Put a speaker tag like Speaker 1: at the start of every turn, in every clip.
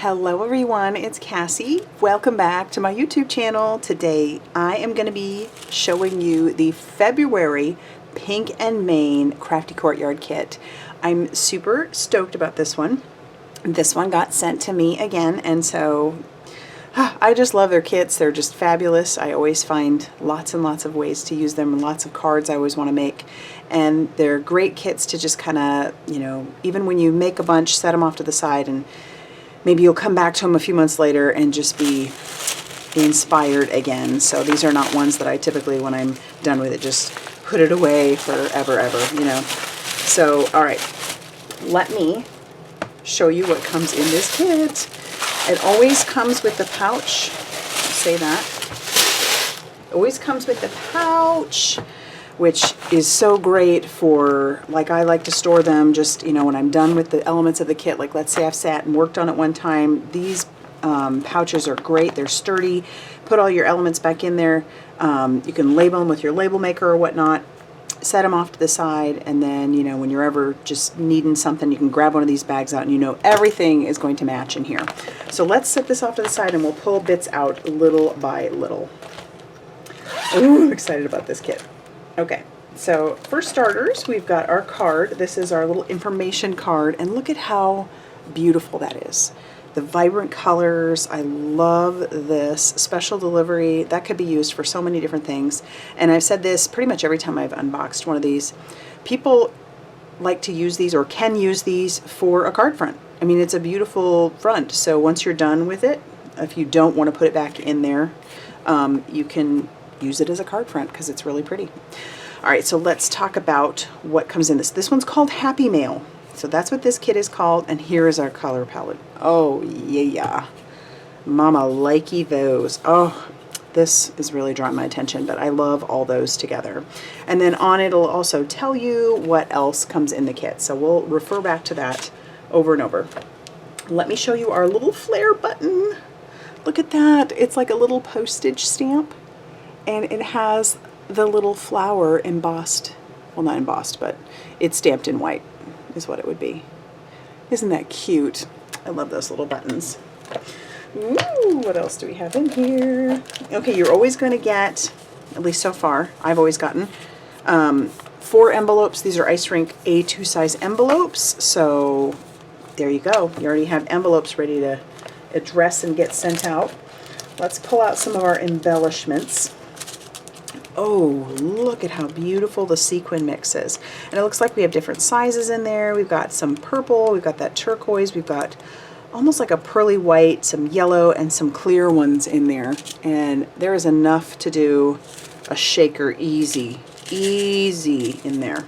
Speaker 1: Hello everyone, it's Cassie. Welcome back to my YouTube channel. Today I am going to be showing you the February Pink and Main Crafty Courtyard kit. I'm super stoked about this one. This one got sent to me again, and so I just love their kits. They're just fabulous. I always find lots and lots of ways to use them and lots of cards I always want to make. And they're great kits to just kind of, even when you make a bunch, set them off to the side, and maybe you'll come back to them a few months later and just be inspired again. So these are not ones that I typically, when I'm done with it, just put it away forever, ever. So, all right, let me show you what comes in this kit. It always comes with the pouch. Say that. Always comes with the pouch, which is so great for, like, I like to store them just, when I'm done with the elements of the kit. Like, let's say I've sat and worked on it one time. These pouches are great. They're sturdy. Put all your elements back in there. You can label them with your label maker or whatnot. Set them off to the side, and then, when you're ever just needing something, you can grab one of these bags out, and everything is going to match in here. So let's set this off to the side, and we'll pull bits out little by little. Ooh, I'm excited about this kit. Okay, so for starters, we've got our card. This is our little information card, and look at how beautiful that is. The vibrant colors, I love this. Special delivery, that could be used for so many different things. And I've said this pretty much every time I've unboxed one of these. People like to use these, or can use these, for a card front. I mean, it's a beautiful front. So once you're done with it, if you don't want to put it back in there, you can use it as a card front because it's really pretty. All right, so let's talk about what comes in this. This one's called Happy Mail. So that's what this kit is called, and here is our color palette. Oh, yeah. Mama likey those. Oh, this is really drawing my attention, but I love all those together. And then on it'll also tell you what else comes in the kit. So we'll refer back to that over and over. Let me show you our little flare button. Look at that. It's like a little postage stamp, and it has the little flower embossed. Well, not embossed, but it's stamped in white is what it would be. Isn't that cute? I love those little buttons. Ooh, what else do we have in here? Okay, you're always going to get, at least so far, I've always gotten 4 envelopes. These are Ice Rink A2 size envelopes. So there you go. You already have envelopes ready to address and get sent out. Let's pull out some of our embellishments. Oh, look at how beautiful the sequin mix is. And it looks like we have different sizes in there. We've got some purple, we've got that turquoise, we've got almost like a pearly white, some yellow, and some clear ones in there. And there is enough to do a shaker easy in there.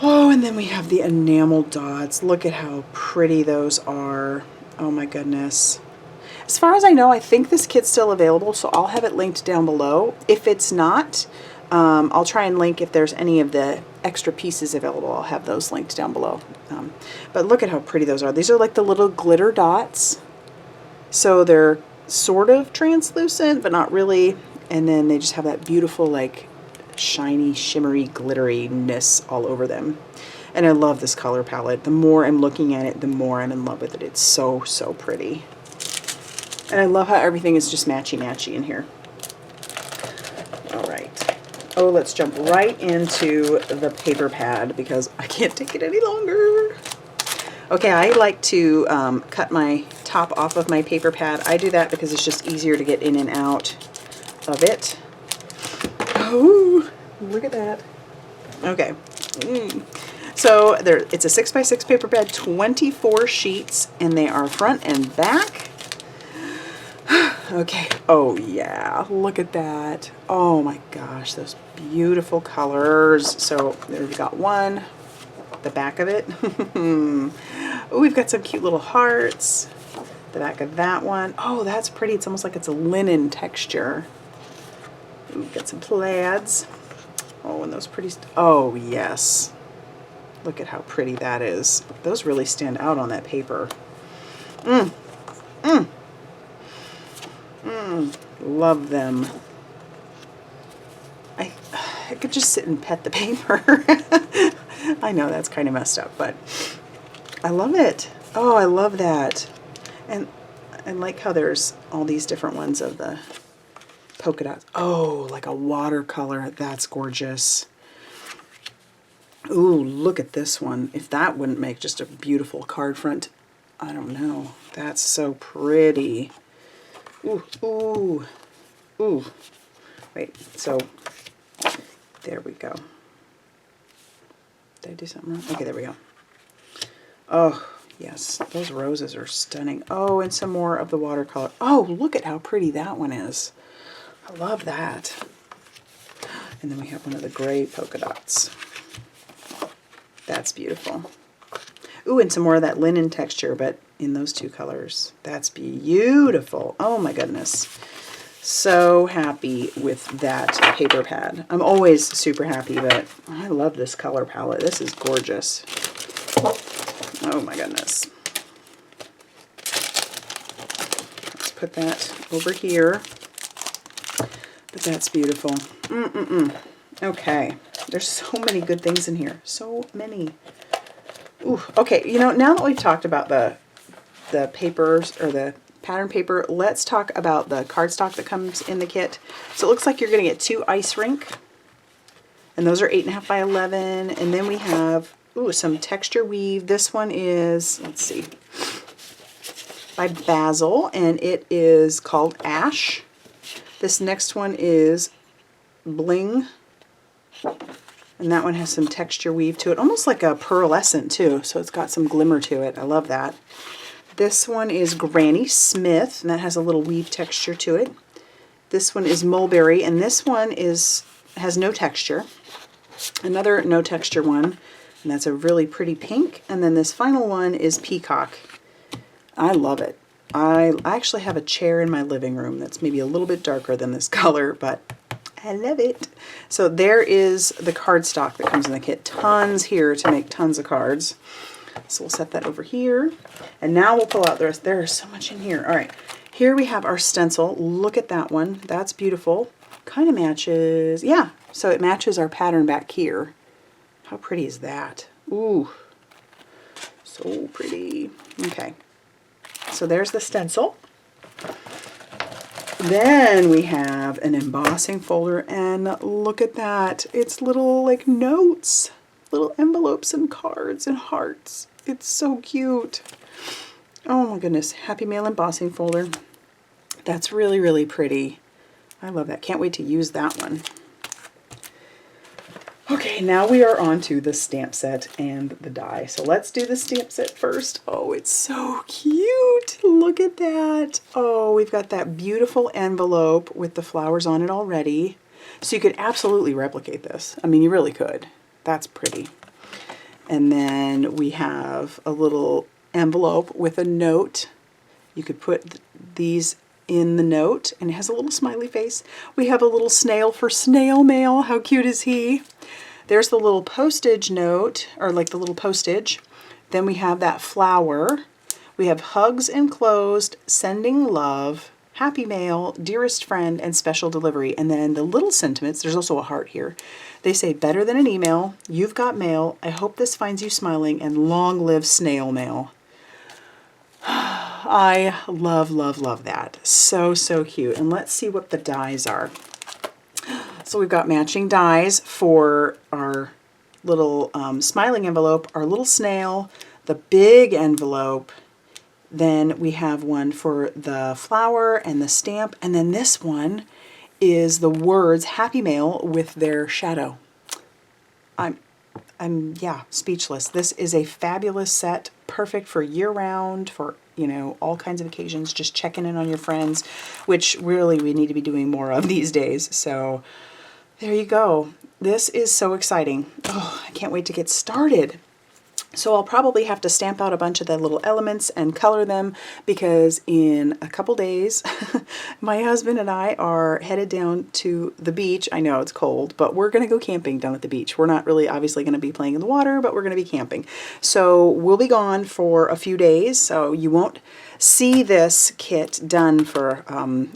Speaker 1: Oh, and then we have the enamel dots. Look at how pretty those are. Oh my goodness. As far as I know, I think this kit's still available, so I'll have it linked down below. If it's not, I'll try and link if there's any of the extra pieces available. I'll have those linked down below. But look at how pretty those are. These are like the little glitter dots. So they're sort of translucent, but not really. And then they just have that beautiful, like, shiny, shimmery, glitteriness all over them. And I love this color palette. The more I'm looking at it, the more I'm in love with it. It's so, so pretty. And I love how everything is just matchy-matchy in here. All right. Oh, let's jump right into the paper pad because I can't take it any longer. Okay, I like to cut my top off of my paper pad. I do that because it's just easier to get in and out of it. Oh, look at that. Okay. So it's a 6x6 paper pad, 24 sheets, and they are front and back. Okay, oh yeah, look at that. Oh my gosh, those beautiful colors. So there we've got one, the back of it. Oh, we've got some cute little hearts. The back of that one. Oh, that's pretty. It's almost like it's a linen texture. We've got some plaids. Oh, and those pretty, oh yes. Look at how pretty that is. Those really stand out on that paper. Love them. I could just sit and pet the paper. I know that's kind of messed up, but I love it. Oh, I love that. And I like how there's all these different ones of the polka dots. Oh, like a watercolor. That's gorgeous. Ooh, look at this one. If that wouldn't make just a beautiful card front, I don't know. That's so pretty. Ooh, ooh, ooh. Wait, so there we go. Did I do something wrong? Okay, there we go. Oh, yes, those roses are stunning. Oh, and some more of the watercolor. Oh, look at how pretty that one is. I love that. And then we have one of the gray polka dots. That's beautiful. Ooh, and some more of that linen texture, but in those two colors. That's beautiful. Oh my goodness. So happy with that paper pad. I'm always super happy, but I love this color palette. This is gorgeous. Oh my goodness. Let's put that over here. But that's beautiful. Okay. There's so many good things in here. So many. Ooh, okay, you know, now that we've talked about the papers or the pattern paper, let's talk about the cardstock that comes in the kit. So it looks like you're going to get 2 ice rink, and those are 8.5 by 11. And then we have, ooh, some texture weave. This one is, let's see, by Basil, and it is called Ash. This next one is Bling. And that one has some texture weave to it, almost like a pearlescent too, so it's got some glimmer to it. I love that. This one is Granny Smith, and that has a little weave texture to it. This one is Mulberry, and this one has no texture. Another no texture one, and that's a really pretty pink. And then this final one is Peacock. I love it. I actually have a chair in my living room that's maybe a little bit darker than this color, but I love it. So there is the cardstock that comes in the kit. Tons here to make tons of cards. So we'll set that over here. And now we'll pull out the rest. There's so much in here. All right. Here we have our stencil. Look at that one. That's beautiful. Kind of matches. Yeah. So it matches our pattern back here. How pretty is that? Ooh. So pretty. Okay. So there's the stencil. Then we have an embossing folder, and look at that. It's little like notes, little envelopes and cards and hearts. It's so cute. Oh my goodness. Happy Mail embossing folder. That's really, really pretty. I love that. Can't wait to use that one. Okay, now we are on to the stamp set and the die. So let's do the stamp set first. Oh, it's so cute. Look at that. Oh, we've got that beautiful envelope with the flowers on it already. So you could absolutely replicate this. I mean, you really could. That's pretty. And then we have a little envelope with a note. You could put these in the note, and it has a little smiley face. We have a little snail for snail mail. How cute is he? There's the little postage note, or like the little postage. Then we have that flower. We have hugs enclosed, sending love, happy mail, dearest friend, and special delivery. And then the little sentiments, there's also a heart here. They say, better than an email, you've got mail. I hope this finds you smiling, and long live snail mail. I love, love, love that. So, so cute. And let's see what the dies are. So we've got matching dies for our little smiling envelope, our little snail, the big envelope. Then we have one for the flower and the stamp. And then this one is the words Happy Mail with their shadow. I'm yeah, speechless. This is a fabulous set, perfect for year-round, for, you know, all kinds of occasions, just checking in on your friends, which really we need to be doing more of these days. So there you go. This is so exciting. Oh, I can't wait to get started. So I'll probably have to stamp out a bunch of the little elements and color them, because in a couple days, my husband and I are headed down to the beach. I know it's cold, but we're going to go camping down at the beach. We're not really obviously going to be playing in the water, but we're going to be camping. So we'll be gone for a few days, so you won't see this kit done for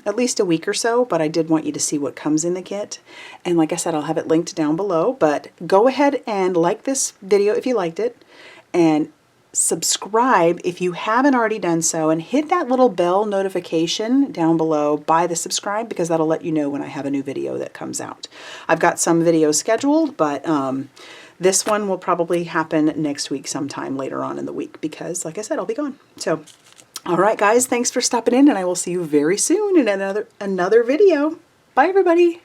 Speaker 1: at least a week or so, but I did want you to see what comes in the kit. And like I said, I'll have it linked down below, but go ahead and like this video if you liked it, and subscribe if you haven't already done so, and hit that little bell notification down below by the subscribe, because that'll let you know when I have a new video that comes out. I've got some videos scheduled, but this one will probably happen next week sometime later on in the week because, like I said, I'll be gone. So, all right, guys, thanks for stopping in, and I will see you very soon in another video. Bye, everybody.